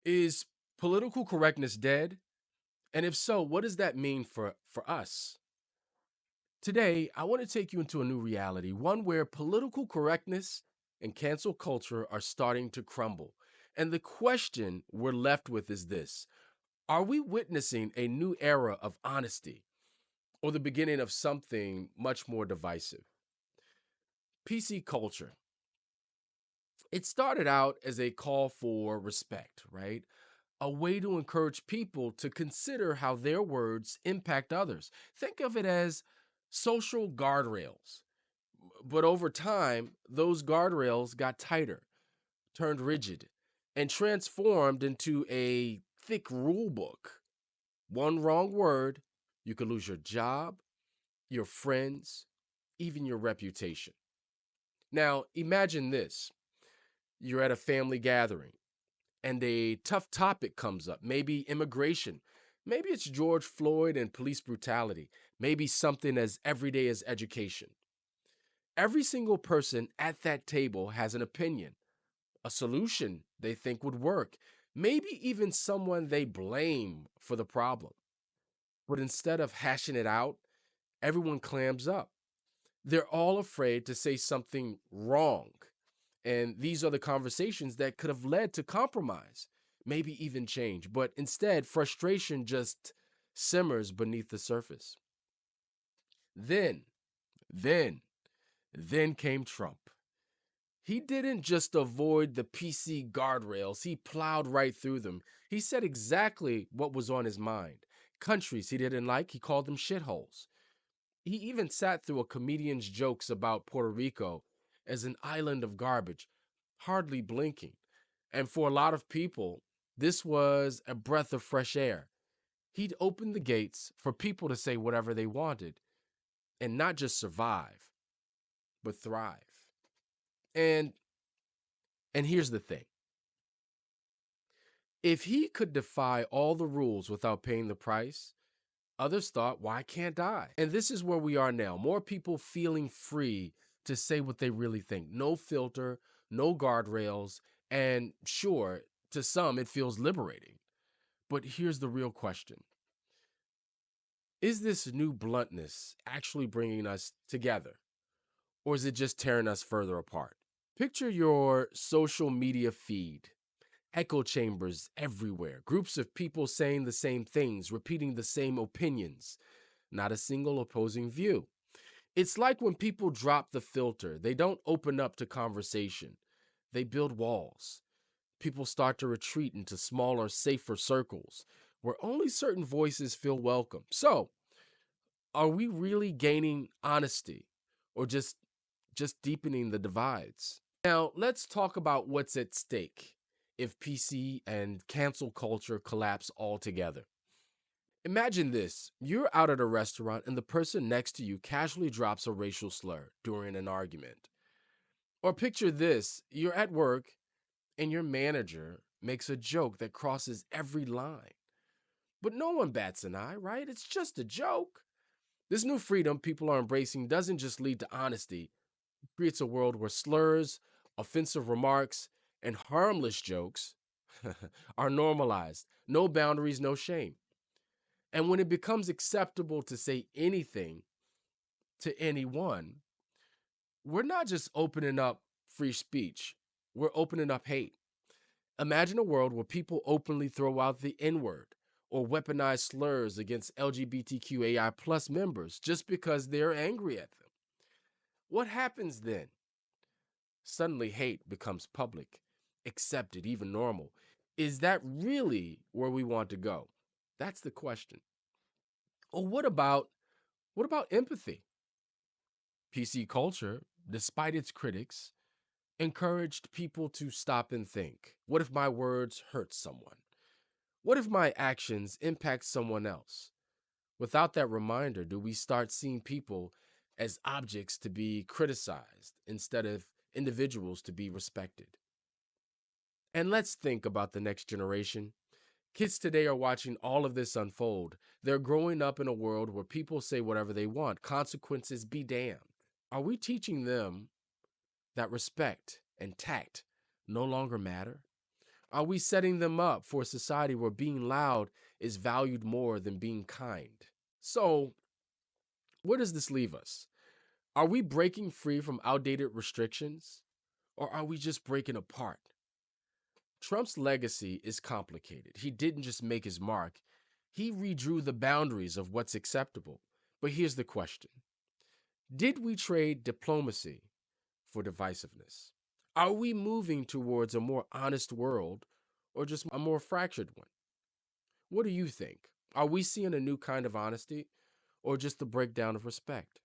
Is political correctness dead? And if so, what does that mean for us? Today, I want to take you into a new reality, one where political correctness and cancel culture are starting to crumble. And the question we're left with is this: are we witnessing a new era of honesty or the beginning of something much more divisive? PC culture. It started out as a call for respect, right? A way to encourage people to consider how their words impact others. Think of it as social guardrails. But over time, those guardrails got tighter, turned rigid, and transformed into a thick rule book. One wrong word, you could lose your job, your friends, even your reputation. Now, imagine this: you're at a family gathering and a tough topic comes up, maybe immigration. Maybe it's George Floyd and police brutality. Maybe something as everyday as education. Every single person at that table has an opinion, a solution they think would work, maybe even someone they blame for the problem. But instead of hashing it out, everyone clams up. They're all afraid to say something wrong. And these are the conversations that could have led to compromise, maybe even change. But instead, frustration just simmers beneath the surface. Then, then, then came Trump. He didn't just avoid the PC guardrails, he plowed right through them. He said exactly what was on his mind. Countries he didn't like, he called them shitholes. He even sat through a comedian's jokes about Puerto Rico as an island of garbage, hardly blinking. And for a lot of people, this was a breath of fresh air. He'd opened the gates for people to say whatever they wanted and not just survive, but thrive. And here's the thing. If he could defy all the rules without paying the price, others thought, why can't I? And this is where we are now. More people feeling free to say what they really think. No filter, no guardrails. And sure, to some, it feels liberating. But here's the real question: is this new bluntness actually bringing us together? Or is it just tearing us further apart? Picture your social media feed. Echo chambers everywhere. Groups of people saying the same things, repeating the same opinions. Not a single opposing view. It's like when people drop the filter, they don't open up to conversation. They build walls. People start to retreat into smaller, safer circles where only certain voices feel welcome. So, are we really gaining honesty or just deepening the divides? Now, let's talk about what's at stake if PC and cancel culture collapse altogether. Imagine this: you're out at a restaurant and the person next to you casually drops a racial slur during an argument. Or picture this: you're at work and your manager makes a joke that crosses every line. But no one bats an eye, right? It's just a joke. This new freedom people are embracing doesn't just lead to honesty, it creates a world where slurs, offensive remarks, and harmless jokes are normalized. No boundaries, no shame. And when it becomes acceptable to say anything to anyone, we're not just opening up free speech, we're opening up hate. Imagine a world where people openly throw out the N word or weaponize slurs against LGBTQAI plus members just because they're angry at them. What happens then? Suddenly, hate becomes public, accepted, even normal. Is that really where we want to go? That's the question. Or what about empathy? PC culture, despite its critics, encouraged people to stop and think. What if my words hurt someone? What if my actions impact someone else? Without that reminder, do we start seeing people as objects to be criticized instead of individuals to be respected? And let's think about the next generation. Kids today are watching all of this unfold. They're growing up in a world where people say whatever they want, consequences be damned. Are we teaching them that respect and tact no longer matter? Are we setting them up for a society where being loud is valued more than being kind? So, where does this leave us? Are we breaking free from outdated restrictions, or are we just breaking apart? Trump's legacy is complicated. He didn't just make his mark, he redrew the boundaries of what's acceptable. But here's the question: did we trade diplomacy for divisiveness? Are we moving towards a more honest world or just a more fractured one? What do you think? Are we seeing a new kind of honesty or just the breakdown of respect?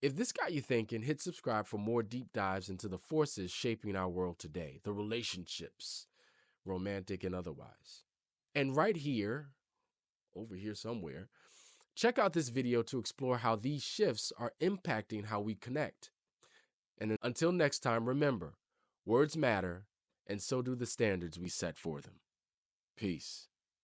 If this got you thinking, hit subscribe for more deep dives into the forces shaping our world today, the relationships, romantic and otherwise. And right here, over here somewhere, check out this video to explore how these shifts are impacting how we connect. And until next time, remember, words matter, and so do the standards we set for them. Peace.